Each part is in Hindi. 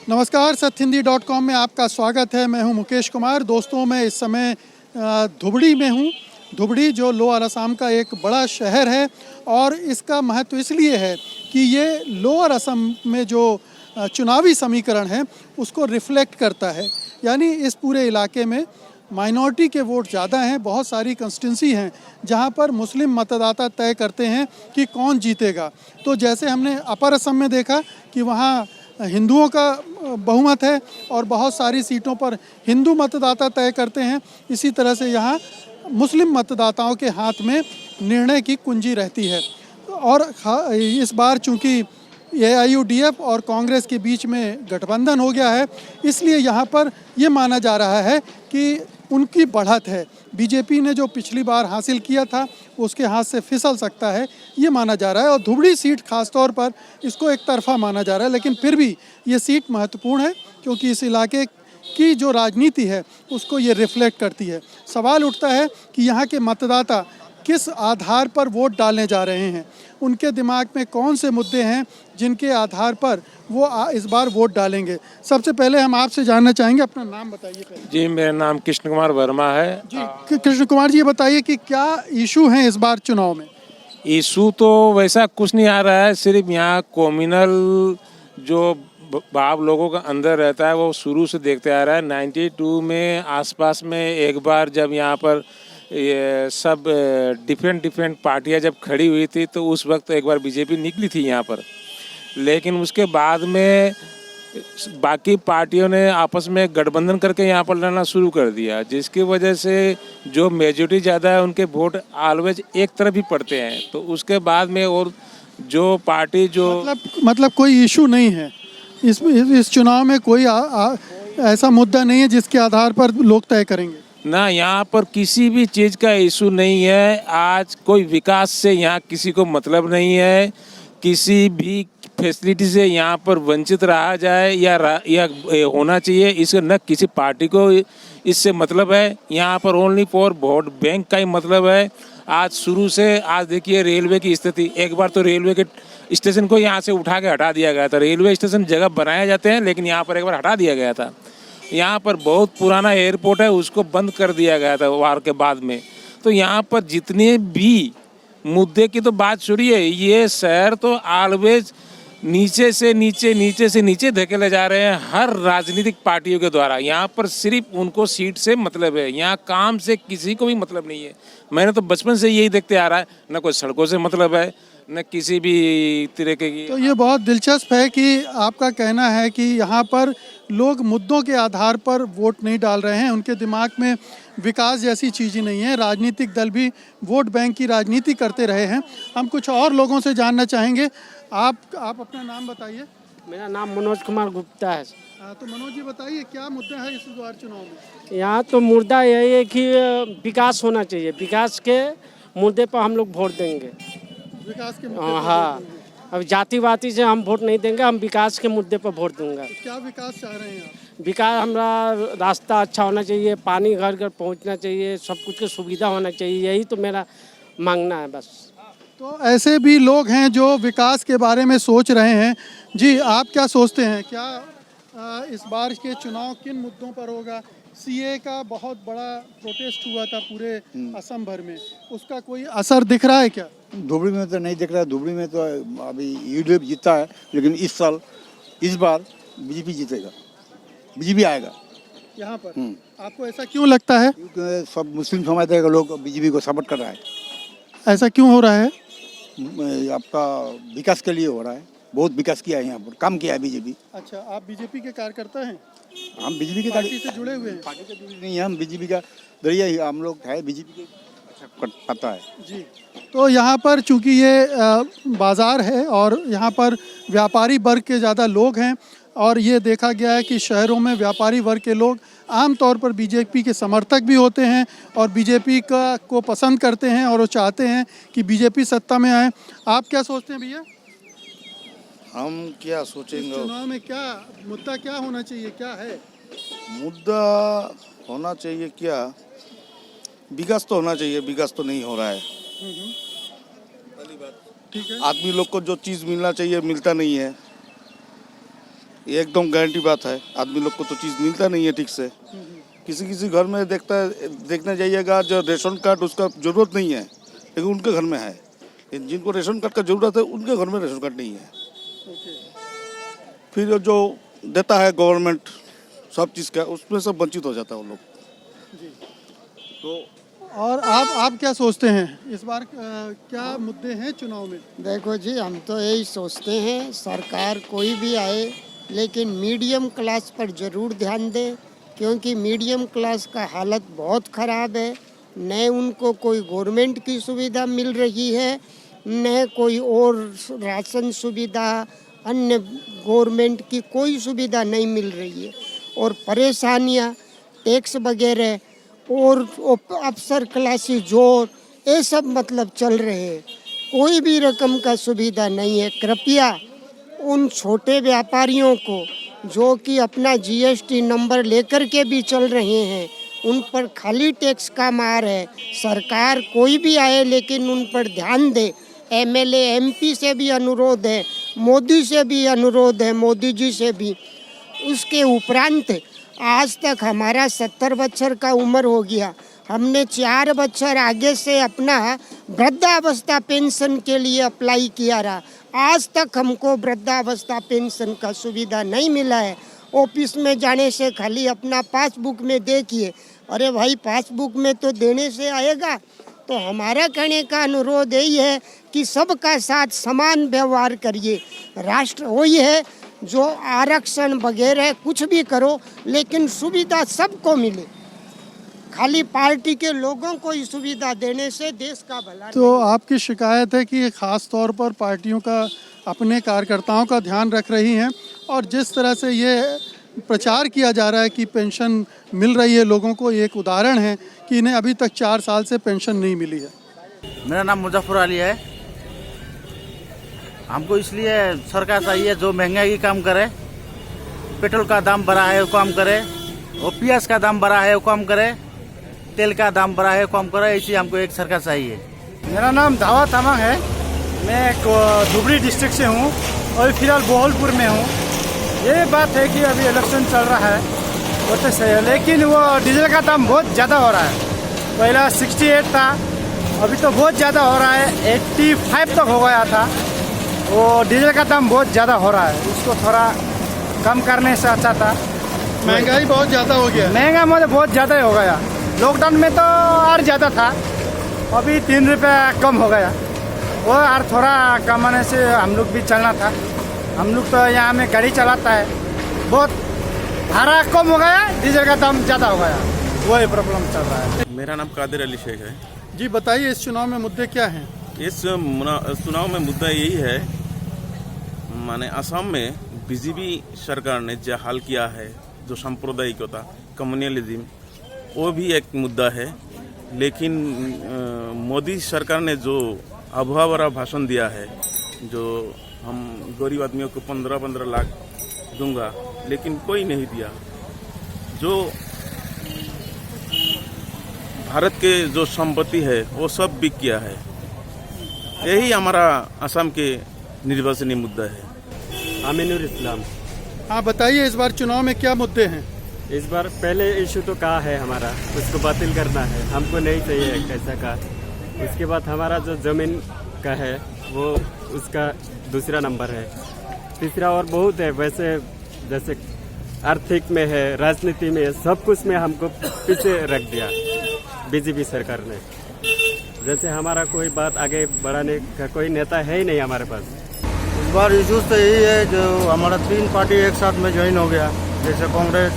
नमस्कार, सत्यहिंदी.com में आपका स्वागत है। मैं हूं मुकेश कुमार। दोस्तों, मैं इस समय धुबड़ी में हूं। धुबड़ी जो लोअर असम का एक बड़ा शहर है और इसका महत्व इसलिए है कि ये लोअर असम में जो चुनावी समीकरण है उसको रिफ्लेक्ट करता है। यानी इस पूरे इलाके में माइनॉरिटी के वोट ज़्यादा हैं। बहुत सारी कंस्टिट्यूंसी हैं जहां पर मुस्लिम मतदाता तय करते हैं कि कौन जीतेगा। तो जैसे हमने अपर असम में देखा कि वहाँ हिंदुओं का बहुमत है और बहुत सारी सीटों पर हिंदू मतदाता तय करते हैं, इसी तरह से यहाँ मुस्लिम मतदाताओं के हाथ में निर्णय की कुंजी रहती है। और इस बार चूँकि AIUDF और कांग्रेस के बीच में गठबंधन हो गया है, इसलिए यहाँ पर ये माना जा रहा है कि उनकी बढ़त है। बीजेपी ने जो पिछली बार हासिल किया था उसके हाथ से फिसल सकता है, ये माना जा रहा है। और धुबड़ी सीट खास तौर पर इसको एक तरफा माना जा रहा है, लेकिन फिर भी ये सीट महत्वपूर्ण है क्योंकि इस इलाके की जो राजनीति है उसको ये रिफ्लेक्ट करती है। सवाल उठता है कि यहाँ के मतदाता किस आधार पर वोट डालने जा रहे हैं, उनके दिमाग में कौन से मुद्दे हैं जिनके आधार पर वो इस बार वोट डालेंगे। सबसे पहले हम आपसे जानना चाहेंगे, अपना नाम बताइए पहले। जी, मेरा नाम कृष्ण कुमार वर्मा है। जी कृष्ण कुमार जी, ये बताइए कि क्या इशू हैं इस बार चुनाव में? इशू तो वैसा कुछ नहीं आ रहा है, सिर्फ यहाँ कम्युनल जो भाव लोगों का अंदर रहता है वो शुरू से देखते आ रहा है। 92 में आसपास में एक बार जब यहाँ पर ये सब डिफरेंट पार्टियाँ जब खड़ी हुई थी तो उस वक्त एक बार बीजेपी निकली थी यहाँ पर, लेकिन उसके बाद में बाकी पार्टियों ने आपस में गठबंधन करके यहाँ पर लड़ना शुरू कर दिया, जिसकी वजह से जो मेजॉरिटी ज़्यादा है उनके वोट ऑलवेज एक तरफ ही पड़ते हैं। तो उसके बाद में और जो पार्टी जो मतलब कोई इशू नहीं है इस चुनाव में, कोई ऐसा मुद्दा नहीं है जिसके आधार पर लोग तय करेंगे ना। यहाँ पर किसी भी चीज़ का इशू नहीं है। आज कोई विकास से यहाँ किसी को मतलब नहीं है, किसी भी फैसिलिटी से यहाँ पर वंचित रहा जाए या होना चाहिए, इससे न किसी पार्टी को इससे मतलब है। यहाँ पर ओनली फॉर वोट बैंक का ही मतलब है। आज शुरू से आज देखिए रेलवे की स्थिति, एक बार तो रेलवे के स्टेशन को यहाँ से उठा के हटा दिया गया था। रेलवे स्टेशन जगह बनाए जाते हैं लेकिन यहाँ पर एक बार हटा दिया गया था। यहाँ पर बहुत पुराना एयरपोर्ट है, उसको बंद कर दिया गया था वार के बाद में। तो यहाँ पर जितने भी मुद्दे की तो बात छोड़िए, ये शहर तो ऑलवेज नीचे से नीचे धकेले जा रहे हैं हर राजनीतिक पार्टियों के द्वारा। यहाँ पर सिर्फ उनको सीट से मतलब है, यहाँ काम से किसी को भी मतलब नहीं है। मैंने तो बचपन से यही देखते आ रहा है, न कोई सड़कों से मतलब है न किसी भी तरीके की। तो ये बहुत दिलचस्प है कि आपका कहना है कि यहाँ पर लोग मुद्दों के आधार पर वोट नहीं डाल रहे हैं, उनके दिमाग में विकास जैसी चीज़ नहीं है। राजनीतिक दल भी वोट बैंक की राजनीति करते रहे हैं। हम कुछ और लोगों से जानना चाहेंगे। आप अपना नाम बताइए। मेरा नाम मनोज कुमार गुप्ता है। तो मनोज जी बताइए, क्या मुद्दा है इस बार चुनाव में? यहाँ तो मुद्दा यही है कि विकास होना चाहिए। विकास के मुद्दे पर हम लोग वोट देंगे। विकास के मुद्दे पर हाँ, अब जातिवादी से हम वोट नहीं देंगे, हम विकास के मुद्दे पर वोट दूंगा। तो क्या विकास चाह रहे हैं आप? विकास, हमारा रास्ता अच्छा होना चाहिए, पानी घर घर पहुँचना चाहिए, सब कुछ की सुविधा होना चाहिए, यही तो मेरा मांगना है बस। तो ऐसे भी लोग हैं जो विकास के बारे में सोच रहे हैं। जी, आप क्या सोचते हैं, क्या इस बार के चुनाव किन मुद्दों पर होगा? CA का बहुत बड़ा प्रोटेस्ट हुआ था पूरे असम भर में, उसका कोई असर दिख रहा है क्या? धुबड़ी में तो नहीं दिख रहा है। धुबड़ी में तो अभी UDF जीता है, लेकिन इस बार बीजेपी जीतेगा, बीजेपी आएगा यहाँ पर। आपको ऐसा क्यों लगता है? क्योंकि सब मुस्लिम समुदाय के लोग बीजेपी को सपोर्ट कर रहा है। ऐसा क्यों हो रहा है? आपका विकास के लिए हो रहा है, बहुत विकास किया है यहाँ पर, काम किया है बीजेपी। अच्छा, आप बीजेपी के कार्यकर्ता हैं? हम बीजेपी के पार्टी से जुड़े हुए हैं? पार्टी से जुड़े नहीं है, हम बीजेपी का दरिया ही हम लोग है, बीजेपी के अच्छा पता है जी। तो यहाँ पर चूंकि ये बाज़ार है और यहाँ पर व्यापारी वर्ग के ज़्यादा लोग हैं और ये देखा गया है कि शहरों में व्यापारी वर्ग के लोग आमतौर पर बीजेपी के समर्थक भी होते हैं और बीजेपी को पसंद करते हैं और वो चाहते हैं कि बीजेपी सत्ता में आए। आप क्या सोचते हैं भैया? हम क्या सोचेंगे? चुनाव में क्या मुद्दा, क्या होना चाहिए, क्या है मुद्दा होना चाहिए? क्या विकास तो होना चाहिए, विकास तो नहीं हो रहा है। ठीक है। आदमी लोग को जो चीज़ मिलना चाहिए मिलता नहीं है। ये एकदम गारंटी बात है। आदमी लोग को तो चीज़ मिलता नहीं है ठीक से। किसी किसी घर में देखने जाइएगा जो रेशन कार्ड उसका ज़रूरत नहीं है, लेकिन उनके घर में है। जिनको रेशन कार्ड का ज़रूरत है उनके घर में रेशन कार्ड नहीं है। फिर जो देता है गवर्नमेंट सब चीज़ का, उसमें सब वंचित हो जाता है वो लोग। तो और आप क्या सोचते हैं इस बार क्या मुद्दे हैं चुनाव में? देखो जी, हम तो यही सोचते हैं सरकार कोई भी आए लेकिन मीडियम क्लास पर ज़रूर ध्यान दे, क्योंकि मीडियम क्लास का हालत बहुत ख़राब है। न उनको कोई गवर्नमेंट की सुविधा मिल रही है, न कोई और राशन सुविधा, अन्य गवर्नमेंट की कोई सुविधा नहीं मिल रही है। और परेशानियां, टैक्स वगैरह और अफसर क्लासी जोर, ये सब मतलब चल रहे हैं। कोई भी रकम का सुविधा नहीं है। कृपया उन छोटे व्यापारियों को जो कि अपना जीएसटी नंबर लेकर के भी चल रहे हैं, उन पर खाली टैक्स का मार है। सरकार कोई भी आए लेकिन उन पर ध्यान दे। एमएलए एमपी से भी अनुरोध है, मोदी से भी अनुरोध है, मोदी जी से भी। उसके उपरांत आज तक हमारा 70 बच्चर का उम्र हो गया, हमने 4 बच्चर आगे से अपना वृद्धावस्था पेंशन के लिए अप्लाई किया रहा। आज तक हमको वृद्धावस्था पेंशन का सुविधा नहीं मिला है। ऑफिस में जाने से खाली अपना पासबुक में देखिए। अरे भाई, पासबुक में तो देने से आएगा। तो हमारा कहने का अनुरोध यही है कि सबका साथ समान व्यवहार करिए। राष्ट्र वही है जो आरक्षण वगैरह कुछ भी करो, लेकिन सुविधा सबको मिले। खाली पार्टी के लोगों को ही सुविधा देने से देश का भला तो आपकी शिकायत है कि खास तौर पर पार्टियों का अपने कार्यकर्ताओं का ध्यान रख रही हैं, और जिस तरह से ये प्रचार किया जा रहा है कि पेंशन मिल रही है लोगों को, एक उदाहरण है कि इन्हें अभी तक 4 साल से पेंशन नहीं मिली है। मेरा नाम मुजफ्फर अली है। हमको इसलिए सरकार चाहिए जो महंगाई कम करे, पेट्रोल का दाम बढ़ा है वो कम करे, और प्याज का दाम बढ़ा है वो कम करे, तेल का दाम बढ़ा है वो कम करे। इसी हमको एक सरकार चाहिए। मेरा नाम दावा तामांग है। मैं धुबरी डिस्ट्रिक्ट से हूँ और फिलहाल बोहलपुर में हूँ। ये बात है कि अभी इलेक्शन चल रहा है, वो तो सही है, लेकिन वो डीजल का दाम बहुत ज़्यादा हो रहा है। पहला 68 था, अभी तो बहुत ज़्यादा हो रहा है, 85 तक हो गया था। वो डीजल का दाम बहुत ज़्यादा हो रहा है, उसको थोड़ा कम करने से अच्छा था। महंगाई बहुत ज़्यादा हो गया। महंगा मतलब बहुत ज़्यादा ही हो गया। लॉकडाउन में तो और ज़्यादा था, अभी 3 रुपये कम हो गया। वो और थोड़ा कमाने से हम लोग भी चलना था। हम लोग तो यहाँ में गाड़ी चलाता है, बहुत भाड़ा कम हो गया, डीजल का दाम ज़्यादा हो गया, वही प्रॉब्लम चल रहा है। मेरा नाम कादिर अली शेख है। जी बताइए, इस चुनाव में मुद्दे क्या हैं? इस चुनाव में मुद्दा यही है, माने असम में बीजेपी सरकार ने जो हाल किया है, जो सांप्रदायिकता, कम्युनलिज्म, वो भी एक मुद्दा है। लेकिन मोदी सरकार ने जो अभूतपूर्व भरा भाषण दिया है, जो हम गरीब आदमियों को 15-15 लाख दूंगा, लेकिन कोई नहीं दिया। जो भारत के जो संपत्ति है वो सब बिक गया है। यही हमारा असम के निर्वाचनी मुद्दा है। आमिनुर इस्लाम। हाँ बताइए, इस बार चुनाव में क्या मुद्दे हैं? इस बार पहले इशू तो कहा है हमारा, उसको बातिल करना है, हमको नहीं चाहिए कैसा का। उसके बाद हमारा जो ज़मीन का है वो उसका दूसरा नंबर है। तीसरा और बहुत है, वैसे जैसे आर्थिक में है, राजनीति में, सब कुछ में हमको पीछे रख दिया बीजेपी सरकार ने। जैसे हमारा कोई बात आगे बढ़ाने का कोई नेता है ही नहीं हमारे पास। इस बार इशूज तो यही है, जो हमारा 3 पार्टी एक साथ में ज्वाइन हो गया, जैसे कांग्रेस,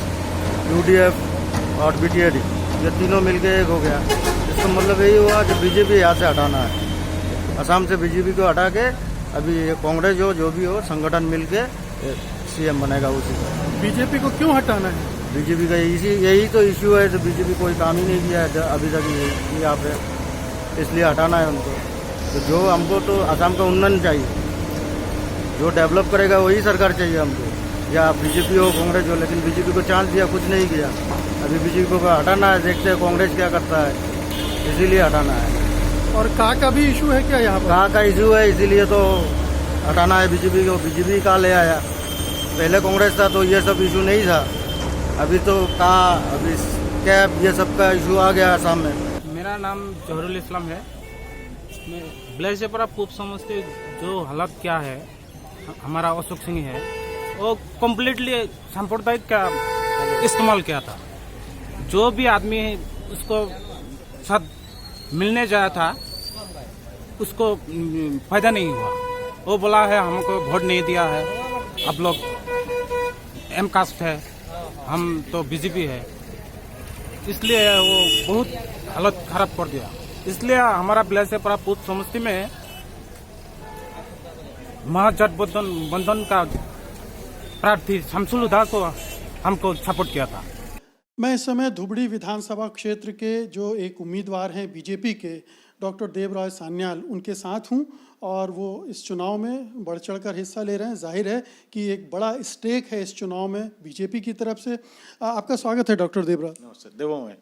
यूडीएफ और बीटीआईडी, ये तीनों मिलके एक हो गया। इसका मतलब यही हुआ कि बीजेपी यहाँ से हटाना है। असम से बीजेपी को हटा के अभी कांग्रेस जो भी हो संगठन मिलके सीएम बनेगा उसी का। बीजेपी को क्यों हटाना है? बीजेपी का यही तो इशू है, जो बीजेपी कोई काम ही नहीं किया है अभी तक यहाँ पे, इसलिए हटाना है उनको। तो जो हमको तो असम का उन्नयन चाहिए, जो डेवलप करेगा वही सरकार चाहिए हमको, या बीजेपी हो कांग्रेस हो। लेकिन बीजेपी को चांस दिया, कुछ नहीं किया। अभी बीजेपी को हटाना है, देखते हैं कांग्रेस क्या करता है, इसीलिए हटाना है। और का भी इशू है क्या यहाँ पर? का इशू है, इसीलिए तो हटाना है बीजेपी को। बीजेपी का ले आया, पहले कांग्रेस था तो ये सब इशू नहीं था, अभी तो कहाँ अभी क्या ये सब का इशू आ गया आसाम में। मेरा नाम जहरुल इस्लाम है। ब्लेजपुरा पूर्व समझते जो हालत क्या है, हमारा अशोक सिंह है वो कम्प्लीटली सांप्रदायिक का इस्तेमाल किया था। जो भी आदमी उसको साथ मिलने जाया था उसको फायदा नहीं हुआ। वो बोला है हमको वोट नहीं दिया है, आप लोग एम कास्ट है, हम तो बीजेपी है, इसलिए वो बहुत हालत खराब कर दिया। इसलिए हमारा ब्लेजपुरा पूर्व समष्टि में महागठबंधन का प्रार्थी शमसुल हुदा को हमको सपोर्ट किया था। मैं इस समय धुबड़ी विधानसभा क्षेत्र के जो एक उम्मीदवार हैं बीजेपी के, डॉक्टर देवराज सान्याल, उनके साथ हूं और वो इस चुनाव में बढ़ चढ़कर हिस्सा ले रहे हैं। जाहिर है कि एक बड़ा स्टेक है इस चुनाव में बीजेपी की तरफ से। आपका स्वागत है डॉक्टर देवराज। देवमय,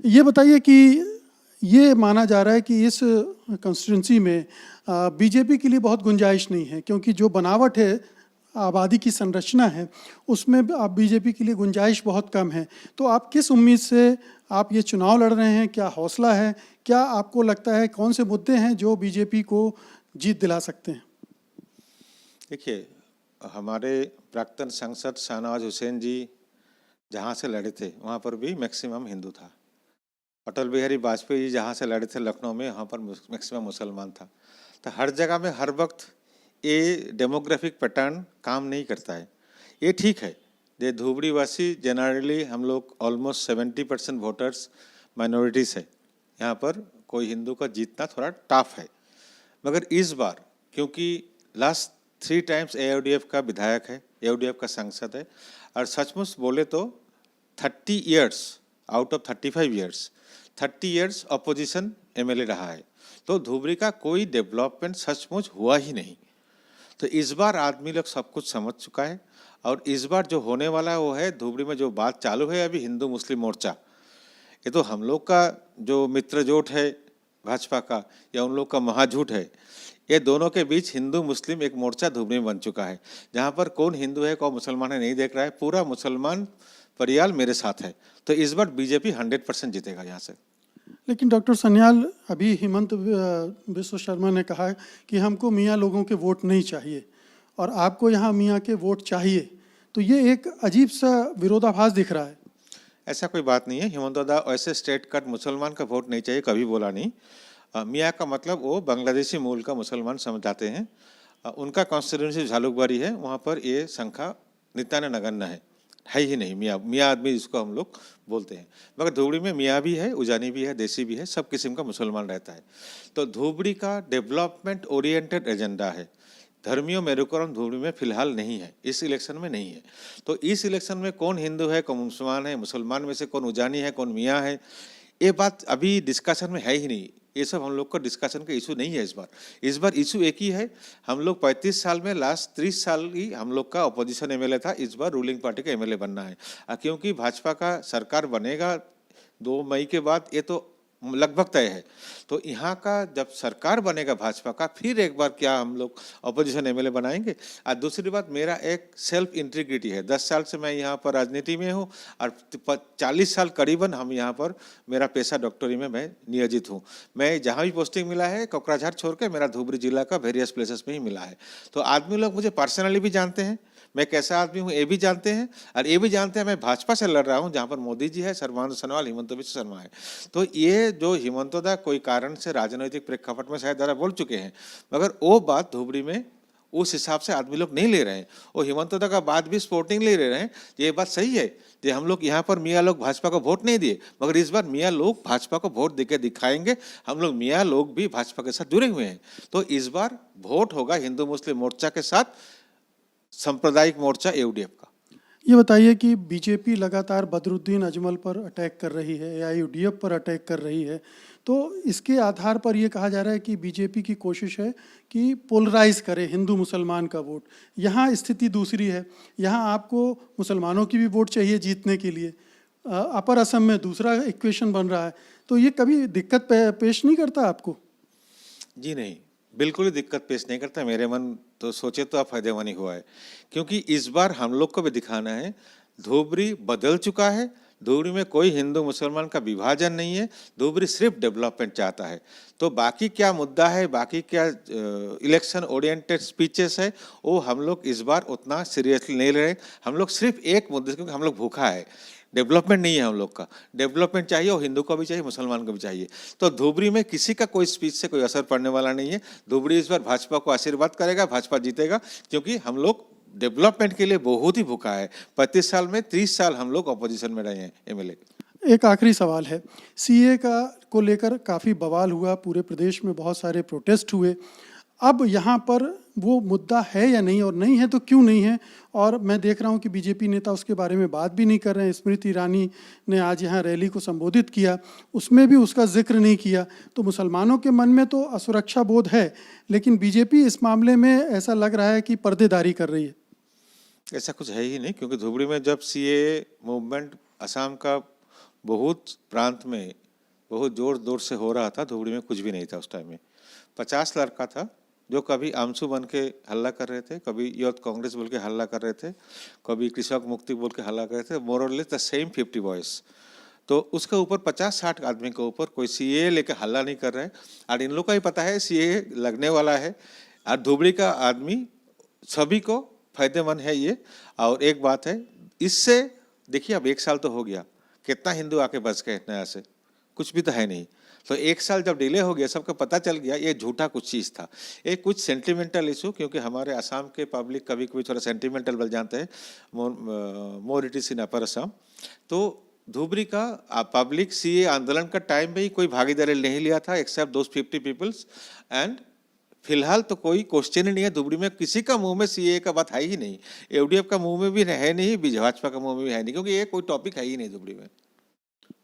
ये बताइए कि ये माना जा रहा है कि इस कंस्टिट्यूंसी में बीजेपी के लिए बहुत गुंजाइश नहीं है, क्योंकि जो बनावट है, आबादी की संरचना है, उसमें आप बीजेपी के लिए गुंजाइश बहुत कम है। तो आप किस उम्मीद से आप ये चुनाव लड़ रहे हैं? क्या हौसला है? क्या आपको लगता है कौन से मुद्दे हैं जो बीजेपी को जीत दिला सकते हैं? देखिए, हमारे प्राक्तन सांसद शाहनवाज हुसैन जी जहाँ से लड़े थे वहाँ पर भी मैक्सिमम हिंदू था। अटल बिहारी वाजपेयी जी जहाँ से लड़े थे लखनऊ में, वहाँ पर मैक्सिमम मुसलमान था। तो हर जगह में हर वक्त ये डेमोग्राफिक पैटर्न काम नहीं करता है। ये ठीक है, ये धुबड़ी वासी जनरली हम लोग ऑलमोस्ट 70% वोटर्स माइनॉरिटीज़ है। यहाँ पर कोई हिंदू का जीतना थोड़ा टफ है। मगर इस बार क्योंकि लास्ट 3 टाइम्स AODF का विधायक है, AODF का सांसद है, और सचमुच बोले तो 30 years out of 35 years 30 years opposition MLA रहा है, तो धुबड़ी का कोई डेवलपमेंट सचमुच हुआ ही नहीं। तो इस बार आदमी लोग सब कुछ समझ चुका है और इस बार जो होने वाला है वो है, धुबड़ी में जो बात चालू है अभी हिंदू मुस्लिम मोर्चा, ये तो हम लोग का जो मित्रजोट है भाजपा का या उन लोग का महाझूठ है। ये दोनों के बीच हिंदू मुस्लिम एक मोर्चा धुबड़ी में बन चुका है, जहाँ पर कौन हिंदू है कौन मुसलमान है नहीं देख रहा है। पूरा मुसलमान परियाल मेरे साथ है, तो इस बार बीजेपी 100% जीतेगा यहाँ से। लेकिन डॉक्टर सान्याल, अभी हिमंत बिश्व शर्मा ने कहा कि हमको मियाँ लोगों के वोट नहीं चाहिए और आपको यहाँ मियाँ के वोट चाहिए, तो ये एक अजीब सा विरोधाभास दिख रहा है। ऐसा कोई बात नहीं है। हिमंत दादा ऐसे स्टेट कट मुसलमान का वोट नहीं चाहिए कभी बोला नहीं। मियाँ का मतलब वो बांग्लादेशी मूल का मुसलमान समझ जाते हैं। उनका कॉन्स्टिट्यूंसी झालुकबारी है, वहाँ पर ये संख्या नित्यान नगण्य है ही नहीं। मियाँ आदमी जिसको हम लोग बोलते हैं, मगर धुबड़ी में मियाँ भी है, उजानी भी है, देसी भी है, सब किस्म का मुसलमान रहता है। तो धुबड़ी का डेवलपमेंट ओरिएंटेड एजेंडा है। धर्मियों मेरुकरण धुबड़ी में फिलहाल नहीं है, इस इलेक्शन में नहीं है। तो इस इलेक्शन में कौन हिंदू है कौन मुसलमान है, मुसलमान में से कौन उजानी है कौन मियाँ है, ये बात अभी डिस्कशन में है ही नहीं। ये सब हम लोग का डिस्कशन का इशू नहीं है इस बार इशू एक ही है। हम लोग 35 साल में लास्ट 30 साल ही हम लोग का अपोजिशन MLA था, इस बार रूलिंग पार्टी का MLA बनना है। क्योंकि भाजपा का सरकार बनेगा 2 मई के बाद, ये तो लगभग तय है। तो यहाँ का जब सरकार बनेगा भाजपा का, फिर एक बार क्या हम लोग अपोजिशन MLA बनाएंगे। और दूसरी बात, मेरा एक सेल्फ इंटीग्रिटी है। 10 साल से मैं यहाँ पर राजनीति में हूँ और 40 साल करीबन हम यहाँ पर, मेरा पेशा डॉक्टरी में मैं नियोजित हूँ। मैं जहाँ भी पोस्टिंग मिला है कोकराझार छोड़ के मेरा धुबरी जिला का वेरियस प्लेसेस में ही मिला है। तो आदमी लोग मुझे पर्सनली भी जानते हैं, मैं कैसा आदमी हूँ ये भी जानते हैं, और ये भी जानते हैं मैं भाजपा से लड़ रहा हूँ जहाँ पर मोदी जी है, सर्बानंद सोनोवाल, हिमंत बिश्व शर्मा है। तो ये जो हिमंत दा कोई कारण से राजनीतिक प्रेक्षापट में शायद ज़्यादा बोल चुके हैं, मगर वो बात धुबड़ी में उस हिसाब से आदमी लोग नहीं ले रहे हैं। वो हिमंत दा का बात भी स्पोर्टिंग ले रहे हैं। ये बात सही है कि हम लोग यहाँ पर मियाँ लोग भाजपा को वोट नहीं दिए, मगर इस बार मियाँ लोग भाजपा को वोट देके दिखाएंगे। हम लोग मियाँ लोग भी भाजपा के साथ जुड़े हुए हैं। तो इस बार वोट होगा हिंदू मुस्लिम मोर्चा के साथ, सांप्रदायिक मोर्चा AODF का। ये बताइए कि बीजेपी लगातार बदरुद्दीन अजमल पर अटैक कर रही है, AIUDF पर अटैक कर रही है, तो इसके आधार पर ये कहा जा रहा है कि बीजेपी की कोशिश है कि पोलराइज करे हिंदू मुसलमान का वोट। यहाँ स्थिति दूसरी है, यहाँ आपको मुसलमानों की भी वोट चाहिए जीतने के लिए। अपर असम में दूसरा इक्वेशन बन रहा है, तो ये कभी दिक्कत पेश नहीं करता आपको? जी नहीं, बिल्कुल ही दिक्कत पेश नहीं करता। मेरे मन तो सोचे तो आप फायदेमंद ही हुआ है, क्योंकि इस बार हम लोग को भी दिखाना है धुबरी बदल चुका है। धुबरी में कोई हिंदू मुसलमान का विभाजन नहीं है। धुबरी सिर्फ डेवलपमेंट चाहता है। तो बाकी क्या मुद्दा है, बाकी क्या इलेक्शन ओरिएंटेड स्पीचेस है, वो हम लोग इस बार उतना सीरियसली नहीं ले रहे। हम लोग सिर्फ एक मुद्दे, क्योंकि हम लोग भूखा है, डेवलपमेंट नहीं है हम लोग का। डेवलपमेंट चाहिए, और हिंदू को भी चाहिए, मुसलमान को भी चाहिए। तो धुबरी में किसी का कोई स्पीच से कोई असर पड़ने वाला नहीं है। धुबरी इस बार भाजपा को आशीर्वाद करेगा, भाजपा जीतेगा, क्योंकि हम लोग डेवलपमेंट के लिए बहुत ही भूखा है। 35 साल में 30 साल हम लोग अपोजिशन में रहे हैं एमएलए। एक आखिरी सवाल है, सीए को लेकर काफ़ी बवाल हुआ, पूरे प्रदेश में बहुत सारे प्रोटेस्ट हुए। अब यहाँ पर वो मुद्दा है या नहीं, और नहीं है तो क्यों नहीं है? और मैं देख रहा हूँ कि बीजेपी नेता उसके बारे में बात भी नहीं कर रहे हैं। स्मृति ईरानी ने आज यहाँ रैली को संबोधित किया, उसमें भी उसका जिक्र नहीं किया। तो मुसलमानों के मन में तो असुरक्षा बोध है, लेकिन बीजेपी इस मामले में ऐसा लग रहा है कि पर्देदारी कर रही है। ऐसा कुछ है ही नहीं, क्योंकि धुबरी में जब सीए मूवमेंट असम का बहुत प्रांत में बहुत जोर से हो रहा था, धुबरी में कुछ भी नहीं था उस टाइम में। 50 लड़का था जो कभी आमसू बन के हल्ला कर रहे थे, कभी यूथ कांग्रेस बोल के हल्ला कर रहे थे, कभी कृषक मुक्ति बोल के हल्ला कर रहे थे, मोर और लेस द सेम 50 बॉयज। तो उसके ऊपर 50-60 आदमी के ऊपर कोई सीए लेके हल्ला नहीं कर रहा है। और इन लोग का ही पता है सीए लगने वाला है, और धुबरी का आदमी सभी को फायदेमंद है ये। और एक बात है, इससे देखिए अब 1 साल तो हो गया, कितना हिंदू आके बच गए नया से, कुछ भी तो है नहीं। तो 1 साल जब डिले हो गया, सबको पता चल गया ये झूठा कुछ चीज़ था, एक कुछ सेंटिमेंटल इशू। क्योंकि हमारे असम के पब्लिक कभी कभी थोड़ा सेंटिमेंटल बन जाते हैं, मोर इट इज इन अपर असम। तो धुबरी का पब्लिक सीए आंदोलन का टाइम में ही कोई भागीदारी नहीं लिया था, एक्सेप्ट दोज 50 पीपल्स। एंड फिलहाल तो कोई क्वेश्चन ही नहीं है, धुबरी में किसी का मुंह में सीए का बात है ही नहीं। एडीएफ का मुंह में भी है नहीं, भाजपा का मुंह में भी है नहीं, क्योंकि ये कोई टॉपिक है ही नहीं धुबरी में।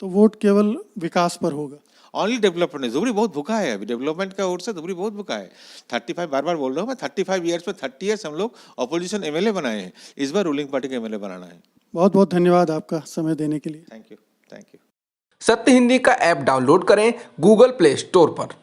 तो वोट केवल विकास पर होगा, ओनली डेवलपमेंट। धुबरी बहुत भूखा है अभी, डेवलपमेंट का ओर से धुबरी बहुत भूखा है। 35 बार बार बोल रहा हूँ मैं, 35 ईयर्स में 30 ईयर्स हम लोग अपोजिशन एमएलए बनाए हैं, इस बार रूलिंग पार्टी के एमएलए बनाना है। बहुत बहुत धन्यवाद आपका समय देने के लिए। Thank you. सत्य हिंदी का ऐप डाउनलोड करें गूगल प्ले स्टोर पर।